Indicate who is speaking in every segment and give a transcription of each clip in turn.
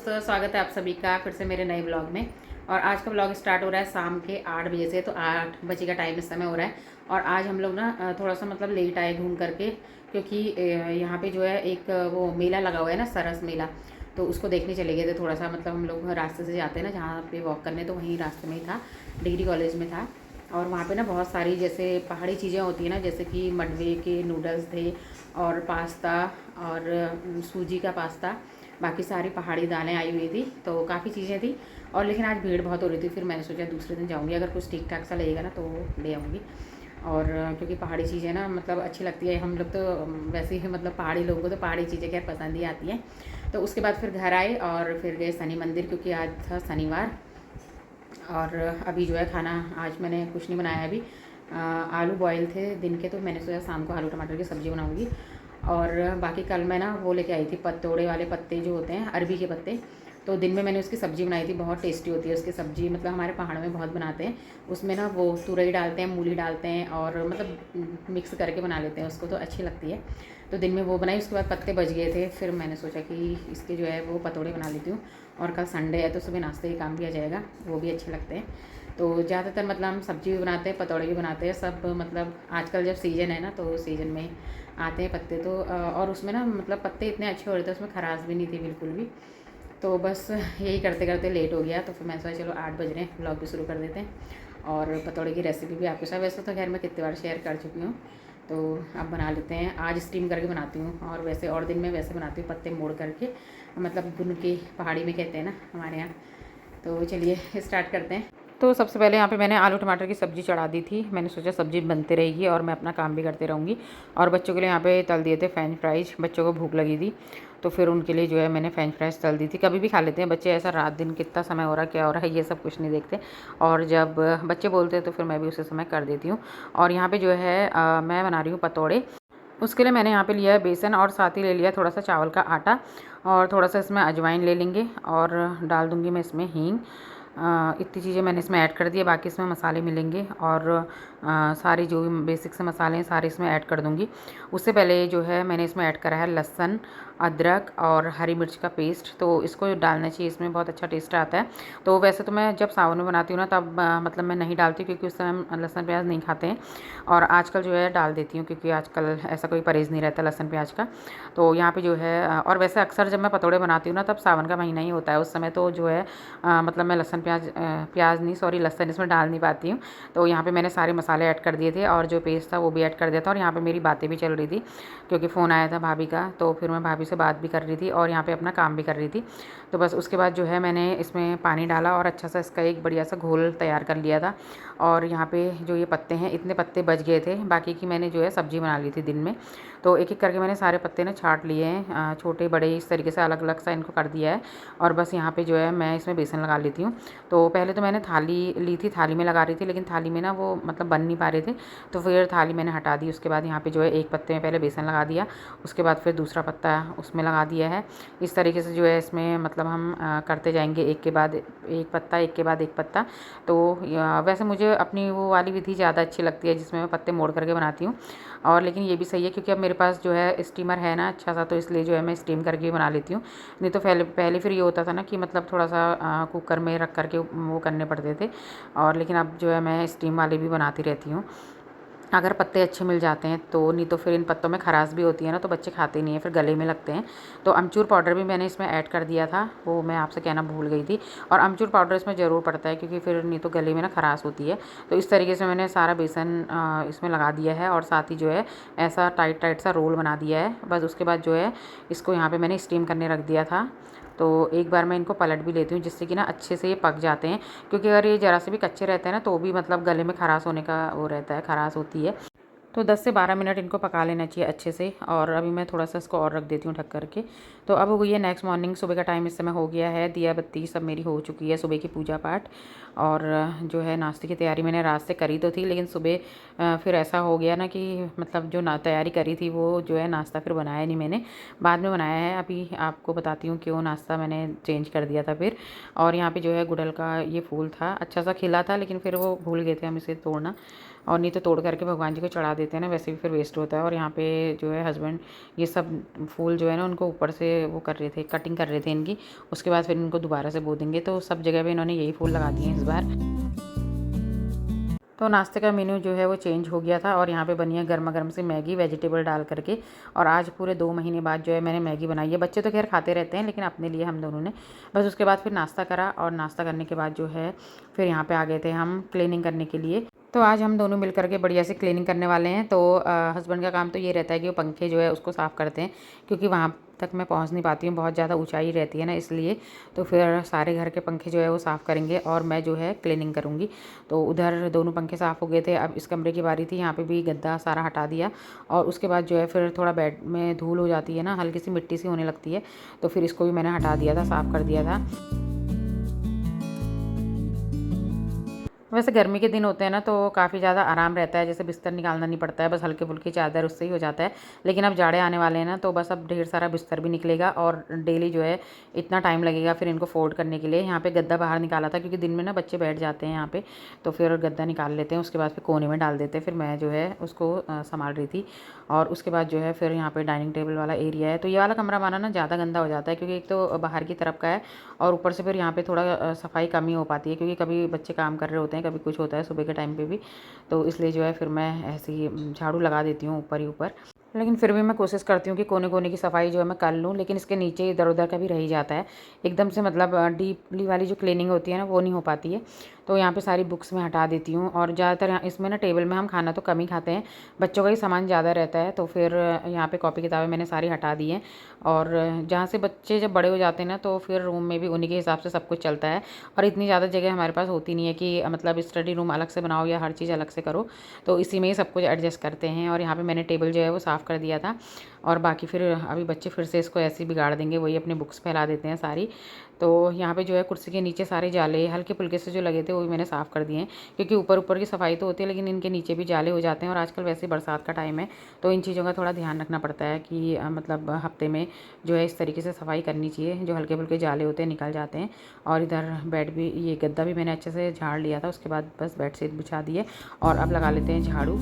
Speaker 1: दोस्तों, स्वागत है आप सभी का फिर से मेरे नए ब्लॉग में। और आज का ब्लॉग स्टार्ट हो रहा है शाम के 8 बजे से। तो 8 बजे का टाइम इस समय हो रहा है। और आज हम लोग ना थोड़ा सा मतलब लेट आए घूम करके, क्योंकि यहाँ पे जो है एक वो मेला लगा हुआ है ना, सरस मेला। तो उसको देखने चले गए थे। थोड़ा सा मतलब हम लोग रास्ते से जाते हैं ना जहाँ पे वॉक करने, तो वहीं रास्ते में ही था, डिग्री कॉलेज में था। और वहाँ पे ना बहुत सारी जैसे पहाड़ी चीज़ें होती हैं ना, जैसे कि मडवे के नूडल्स थे और पास्ता और सूजी का पास्ता, बाकी सारी पहाड़ी दालें आई हुई थी। तो काफ़ी चीज़ें थी। और लेकिन आज भीड़ बहुत हो रही थी, फिर मैंने सोचा दूसरे दिन जाऊँगी, अगर कुछ ठीक ठाक सा लगेगा ना तो ले आऊँगी। और क्योंकि पहाड़ी चीज़ें ना मतलब अच्छी लगती है, हम लोग तो वैसे ही मतलब पहाड़ी लोगों को तो पहाड़ी चीज़ें खैर पसंद ही आती हैं। तो उसके बाद फिर घर आए और फिर गए शनि मंदिर, क्योंकि आज था शनिवार। और अभी जो है खाना आज मैंने कुछ नहीं बनाया अभी। आलू बॉयल थे दिन के, तो मैंने सोचा शाम को आलू टमाटर की सब्ज़ी बनाऊँगी। और बाकी कल मैं ना वो लेके आई थी पतोड़े वाले पत्ते जो होते हैं, अरबी के पत्ते। तो दिन में मैंने उसकी सब्ज़ी बनाई थी, बहुत टेस्टी होती है उसकी सब्ज़ी, मतलब हमारे पहाड़ में बहुत बनाते हैं। उसमें ना वो तुरई डालते हैं, मूली डालते हैं और मतलब मिक्स करके बना लेते हैं उसको, तो अच्छी लगती है। तो दिन में वो बनाई, उसके बाद पत्ते बच गए थे, फिर मैंने सोचा कि इसके जो है वो पतोड़े बना लेती हूँ। और कल संडे है तो सुबह नाश्ते के काम भी आ जाएगा, वो भी अच्छे लगते हैं। तो ज़्यादातर मतलब हम सब्ज़ी भी बनाते हैं, पतौड़े भी बनाते हैं, सब मतलब आजकल जब सीज़न है ना तो सीज़न में आते हैं पत्ते। तो और उसमें ना मतलब पत्ते इतने अच्छे हो रहे थे, उसमें खराश भी नहीं थी बिल्कुल भी। तो बस यही करते करते लेट हो गया, तो फिर मैं सोचा चलो 8 बज रहे हैं, ब्लॉग भी शुरू कर देते हैं। और पतौड़े की रेसिपी भी आपके साथ वैसे तो खैर मैं कितनी बार शेयर कर चुकी हूँ। तो अब बना लेते हैं, आज स्टीम करके बनाती हूँ, और वैसे और दिन में वैसे बनाती हूँ पत्ते मोड़ करके, मतलब गुन की पहाड़ी में कहते हैं ना हमारे यहाँ। तो चलिए स्टार्ट करते हैं। तो सबसे पहले यहाँ पे मैंने आलू टमाटर की सब्ज़ी चढ़ा दी थी। मैंने सोचा सब्ज़ी बनती रहेगी और मैं अपना काम भी करते रहूँगी। और बच्चों के लिए यहाँ पे तल दिए थे फ्रेंच फ्राइज, बच्चों को भूख लगी थी तो फिर उनके लिए जो है मैंने फ्रेंच फ्राइज तल दी थी। कभी भी खा लेते हैं बच्चे, ऐसा रात दिन कितना समय हो रहा है क्या हो रहा है ये सब कुछ नहीं देखते। और जब बच्चे बोलते हैं तो फिर मैं भी उसी समय कर देती हूँ। और यहाँ पर जो है मैं बना रही हूँ पतौड़े। उसके लिए मैंने यहाँ पे लिया है बेसन और साथ ही ले लिया थोड़ा सा चावल का आटा, और थोड़ा सा इसमें अजवाइन ले लेंगे और डाल दूँगी मैं इसमें हींग। इतनी चीज़ें मैंने इसमें ऐड कर दी है, बाकी इसमें मसाले मिलेंगे और सारे जो भी बेसिक से मसाले हैं सारे इसमें ऐड कर दूँगी। उससे पहले जो है मैंने इसमें ऐड करा है लहसुन, अदरक और हरी मिर्च का पेस्ट, तो इसको डालना चाहिए, इसमें बहुत अच्छा टेस्ट आता है। तो वैसे तो मैं जब सावन में बनाती हूँ ना तब मतलब मैं नहीं डालती, क्योंकि उस समय हम लहसुन प्याज नहीं खाते हैं। और आजकल जो है डाल देती हूँ, क्योंकि आजकल ऐसा कोई परहेज़ नहीं रहता लहसुन प्याज का। तो यहाँ पे जो है और वैसे अक्सर जब मैं पतोड़े बनाती हूँ ना तब सावन का महीना ही होता है, उस समय तो जो है मतलब मैं प्याज नहीं सॉरी लहसुन इसमें डाल नहीं पाती हूँ। तो यहाँ पे मैंने सारे मसाले ऐड कर दिए थे और जो पेस्ट था वो भी ऐड कर दिया था। और यहाँ पे मेरी बातें भी चल रही थी, क्योंकि फ़ोन आया था भाभी का, तो फिर मैं भाभी से बात भी कर रही थी और यहाँ पे अपना काम भी कर रही थी। तो बस उसके बाद जो है मैंने इसमें पानी डाला और अच्छा सा इसका एक बढ़िया सा घोल तैयार कर लिया था। और यहाँ पे जो ये पत्ते हैं इतने पत्ते बच गए थे, बाकी की मैंने जो है सब्ज़ी बना ली थी दिन में। तो एक एक करके मैंने सारे पत्ते ना छाँट लिए हैं, छोटे बड़े इस तरीके से अलग अलग सा इनको कर दिया है। और बस यहाँ पे जो है मैं इसमें बेसन लगा लेती हूँ। तो पहले तो मैंने थाली ली थी, थाली में लगा रही थी, लेकिन थाली में ना वो मतलब बन नहीं पा रहे थे, तो फिर थाली मैंने हटा दी। उसके बाद यहाँ पे जो है एक पत्ते में पहले बेसन लगा दिया, उसके बाद फिर दूसरा पत्ता उसमें लगा दिया है। इस तरीके से जो है इसमें मतलब हम करते जाएंगे, एक के बाद एक पत्ता, एक के बाद एक पत्ता। तो वैसे मुझे अपनी वो वाली विधि ज़्यादा अच्छी लगती है जिसमें मैं पत्ते मोड़ करके बनाती हूँ। और लेकिन ये भी सही है, क्योंकि अब मेरे पास जो है स्टीमर है ना अच्छा सा, तो इसलिए जो है मैं स्टीम करके ही बना लेती हूँ। नहीं तो पहले पहले फिर ये होता था ना कि मतलब थोड़ा सा कुकर में रख करके वो करने पड़ते थे। और लेकिन अब जो है मैं स्टीम वाले भी बनाती रहती हूँ, अगर पत्ते अच्छे मिल जाते हैं तो। नहीं तो फिर इन पत्तों में खराश भी होती है ना, तो बच्चे खाते नहीं हैं, फिर गले में लगते हैं। तो अमचूर पाउडर भी मैंने इसमें ऐड कर दिया था, वो मैं आपसे कहना भूल गई थी। और अमचूर पाउडर इसमें ज़रूर पड़ता है, क्योंकि फिर नहीं तो गले में ना खराश होती है। तो इस तरीके से मैंने सारा बेसन इसमें लगा दिया है और साथ ही जो है ऐसा टाइट टाइट सा रोल बना दिया है। बस उसके बाद जो है इसको यहाँ पर मैंने स्टीम करने रख दिया था। तो एक बार मैं इनको पलट भी लेती हूँ, जिससे कि ना अच्छे से ये पक जाते हैं, क्योंकि अगर ये ज़रा से भी कच्चे रहते हैं ना तो भी मतलब गले में खराश होने का वो रहता है, खराश होती है। तो 10 से 12 मिनट इनको पका लेना चाहिए अच्छे से। और अभी मैं थोड़ा सा इसको और रख देती हूँ ढक करके। तो अब हो गई है नेक्स्ट मॉर्निंग, सुबह का टाइम इस समय हो गया है, दिया बत्ती सब मेरी हो चुकी है, सुबह की पूजा पाठ। और जो है नाश्ते की तैयारी मैंने रात से करी तो थी, लेकिन सुबह फिर ऐसा हो गया ना कि मतलब जो ना तैयारी करी थी वो जो है नाश्ता फिर बनाया नहीं मैंने, बाद में बनाया है। अभी आपको बताती हूँ क्यों नाश्ता मैंने चेंज कर दिया था फिर। और यहाँ पे जो है गुड़हल का ये फूल था, अच्छा सा खिला था, लेकिन फिर वो भूल गए थे हम इसे तोड़ना। और नहीं तो तोड़ करके भगवान जी को चढ़ा देते हैं ना, वैसे भी फिर वेस्ट होता है। और यहाँ पे जो है हस्बैंड ये सब फूल जो है ना उनको ऊपर से वो कर रहे थे, कटिंग कर रहे थे इनकी, उसके बाद फिर इनको दोबारा से बो देंगे। तो सब जगह पे इन्होंने यही फूल लगा दिए हैं इस बार। तो नाश्ते का मेन्यू जो है वो चेंज हो गया था और यहाँ पे बनी है गर्मा गर्म सी मैगी वेजिटेबल डाल करके। और आज पूरे 2 महीने बाद जो है मैंने मैगी बनाई है। बच्चे तो खैर खाते रहते हैं, लेकिन अपने लिए हम दोनों ने बस। उसके बाद फिर नाश्ता करा और नाश्ता करने के बाद जो है फिर यहाँ पे आ गए थे हम क्लीनिंग करने के लिए। तो आज हम दोनों मिल करके बढ़िया से क्लीनिंग करने वाले हैं। तो हस्बैंड का काम तो ये रहता है कि वो पंखे जो है उसको साफ़ करते हैं, क्योंकि वहाँ तक मैं पहुँच नहीं पाती हूँ, बहुत ज़्यादा ऊंचाई रहती है ना, इसलिए। तो फिर सारे घर के पंखे जो है वो साफ़ करेंगे और मैं जो है क्लीनिंग करूँगी। तो उधर दोनों पंखे साफ़ हो गए थे। अब इस कमरे की बारी थी, यहाँ पे भी गद्दा सारा हटा दिया। और उसके बाद जो है फिर थोड़ा बेड में धूल हो जाती है ना, हल्की सी मिट्टी सी होने लगती है, तो फिर इसको भी मैंने हटा दिया था, साफ़ कर दिया था। वैसे गर्मी के दिन होते हैं ना तो काफ़ी ज़्यादा आराम रहता है, जैसे बिस्तर निकालना नहीं पड़ता है, बस हल्के फुल्की चादर उससे ही हो जाता है। लेकिन अब जाड़े आने वाले हैं ना, तो बस अब ढेर सारा बिस्तर भी निकलेगा और डेली जो है इतना टाइम लगेगा फिर इनको फोल्ड करने के लिए। यहाँ पे गद्दा बाहर निकाला था, क्योंकि दिन में ना बच्चे बैठ जाते हैं यहाँ पे, तो फिर गद्दा निकाल लेते हैं, उसके बाद फिर कोने में डाल देते हैं। फिर मैं जो है उसको संभाल रही थी। और उसके बाद जो है फिर यहाँ पे डाइनिंग टेबल वाला एरिया है। तो ये वाला कमरा हमारा ना ज़्यादा गंदा हो जाता है, क्योंकि एक तो बाहर की तरफ का है और ऊपर से फिर यहाँ पे थोड़ा सफाई कम ही हो पाती है, क्योंकि कभी बच्चे काम कर रहे होते हैं, कभी कुछ होता है सुबह के टाइम पे भी। तो इसलिए जो है फिर मैं ऐसे ही झाड़ू लगा देती हूँ ऊपर ही ऊपर। लेकिन फिर भी मैं कोशिश करती हूँ कि कोने कोने की सफाई जो है मैं कर लूँ, लेकिन इसके नीचे इधर उधर का भी रह ही जाता है। एकदम से मतलब डीपली वाली जो क्लीनिंग होती है ना वो नहीं हो पाती है। तो यहाँ पे सारी बुक्स मैं हटा देती हूँ। और ज़्यादातर यहाँ इसमें ना टेबल में हम खाना तो कम ही खाते हैं, बच्चों का ही सामान ज़्यादा रहता है। तो फिर यहाँ पे कॉपी किताबें मैंने सारी हटा दी हैं। और जहाँ से बच्चे जब बड़े हो जाते हैं ना, तो फिर रूम में भी उन्हीं के हिसाब से सब कुछ चलता है। और इतनी ज़्यादा जगह हमारे पास होती नहीं है कि मतलब स्टडी रूम अलग से बनाओ या हर चीज़ अलग से करो। तो इसी में ही सब कुछ एडजस्ट करते हैं। और यहाँ पे मैंने टेबल जो है वो साफ़ कर दिया था। और बाकी फिर अभी बच्चे फिर से इसको ऐसे ही बिगाड़ देंगे, वही अपने बुक्स फैला देते हैं सारी। तो यहाँ पे जो है कुर्सी के नीचे सारे जाले हल्के फुल्के से जो लगे थे वो भी मैंने साफ़ कर दिए हैं, क्योंकि ऊपर ऊपर की सफाई तो होती है, लेकिन इनके नीचे भी जाले हो जाते हैं। और आजकल वैसे बरसात का टाइम है, तो इन चीज़ों का थोड़ा ध्यान रखना पड़ता है कि मतलब हफ्ते में जो है इस तरीके से सफाई करनी चाहिए, जो हल्के फुल्के जाले होते हैं निकल जाते हैं। और इधर बेड भी, ये गद्दा भी मैंने अच्छे से झाड़ लिया था, उसके बाद बस बेड शीट बिछा दी है। और अब लगा लेते हैं झाड़ू।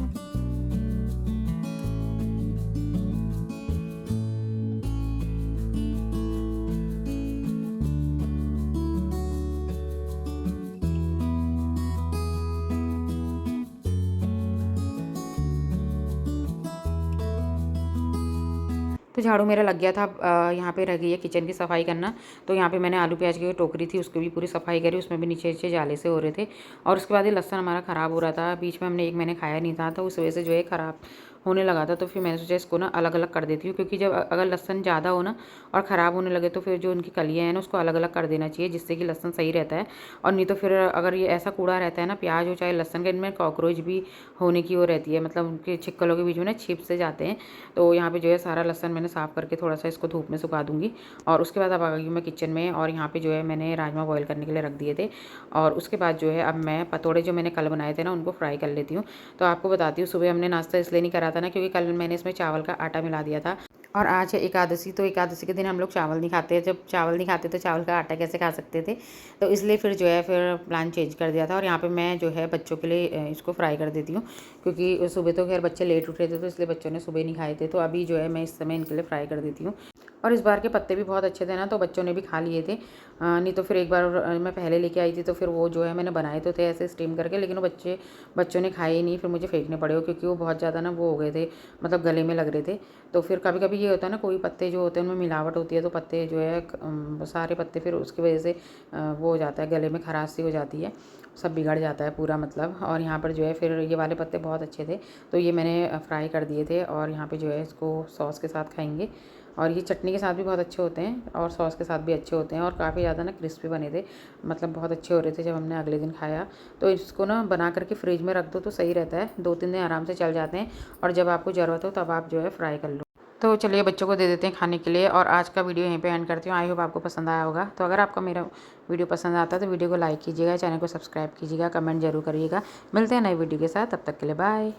Speaker 1: तो झाड़ू मेरा लग गया था। यहाँ पे रह गई है किचन की सफाई करना। तो यहाँ पे मैंने आलू प्याज की टोकरी थी उसकी भी पूरी सफाई करी, उसमें भी नीचे नीचे जाले से हो रहे थे। और उसके बाद ये लहसन हमारा ख़राब हो रहा था, बीच में हमने एक महीने खाया नहीं था, तो उस वजह से जो है ख़राब होने लगा था। तो फिर मैंने सोचा इसको ना अलग अलग कर देती हूँ, क्योंकि जब अगर लहसन ज़्यादा हो ना और ख़राब होने लगे तो फिर जो उनकी कलियाँ हैं ना उसको अलग अलग कर देना चाहिए, जिससे कि लहसन सही रहता है। और नहीं तो फिर अगर ये ऐसा कूड़ा रहता है ना, प्याज हो चाहे लहसन का, इनमें कॉकरोच भी होने की वो रहती है, मतलब उनके छिक्कलों के बीच में ना छिप से जाते हैं। तो यहाँ पे जो है सारा लहसन मैंने साफ़ करके थोड़ा सा इसको धूप में सुखा दूँगी। और उसके बाद अब आ गई हूँ मैं किचन में। और यहाँ पे जो है मैंने राजमा बॉईल करने के लिए रख दिए थे। और उसके बाद जो है अब मैं पतोड़े जो मैंने कल बनाए थे ना उनको फ्राई कर लेती हूँ। तो आपको बताती हूँ, सुबह हमने नाश्ता इसलिए नहीं करा था ना, क्योंकि कल मैंने इसमें चावल का आटा मिला दिया था। और आज है एकादशी, तो एकादशी के दिन हम लोग चावल नहीं खाते। जब चावल नहीं खाते तो चावल का आटा कैसे खा सकते थे। तो इसलिए फिर जो है फिर प्लान चेंज कर दिया था। और यहाँ पे मैं जो है बच्चों के लिए इसको फ्राई कर देती हूँ, क्योंकि सुबह तो खैर बच्चे लेट उठे थे, तो इसलिए बच्चों ने सुबह नहीं खाए थे। तो अभी जो है मैं इस समय इनके लिए फ्राई कर देती हूँ। और इस बार के पत्ते भी बहुत अच्छे थे ना, तो बच्चों ने भी खा लिए थे। नहीं तो फिर एक बार मैं पहले लेके आई थी, तो फिर वो जो है मैंने बनाए तो थे ऐसे स्टीम करके, लेकिन वो बच्चों ने खाए ही नहीं, फिर मुझे फेंकने पड़े हो, क्योंकि वो बहुत ज़्यादा ना वो हो गए थे, मतलब गले में लग रहे थे। तो फिर कभी कभी ये होता है ना, कोई पत्ते जो होते हैं उनमें मिलावट होती है, तो पत्ते जो है सारे पत्ते फिर उसकी वजह से वो हो जाता है, गले में खराश सी हो जाती है, सब बिगड़ जाता है पूरा मतलब। और यहाँ पर जो है फिर ये वाले पत्ते बहुत अच्छे थे, तो ये मैंने फ्राई कर दिए थे। और यहाँ पे जो है इसको सॉस के साथ खाएंगे। और ये चटनी के साथ भी बहुत अच्छे होते हैं और सॉस के साथ भी अच्छे होते हैं। और काफ़ी ज़्यादा ना क्रिस्पी बने थे, मतलब बहुत अच्छे हो रहे थे जब हमने अगले दिन खाया। तो इसको ना बना करके फ्रिज में रख दो तो सही रहता है, 2-3 दिन आराम से चल जाते हैं। और जब आपको ज़रूरत हो तब आप जो है फ्राई कर लो। तो चलिए बच्चों को दे देते हैं खाने के लिए। और आज का वीडियो यहीं पे एंड करती हूँ। आई होप आपको पसंद आया होगा। तो अगर आपको मेरा वीडियो पसंद आता है तो वीडियो को लाइक कीजिएगा, चैनल को सब्सक्राइब कीजिएगा, कमेंट जरूर करिएगा। मिलते हैं नई वीडियो के साथ, तब तक के लिए बाय।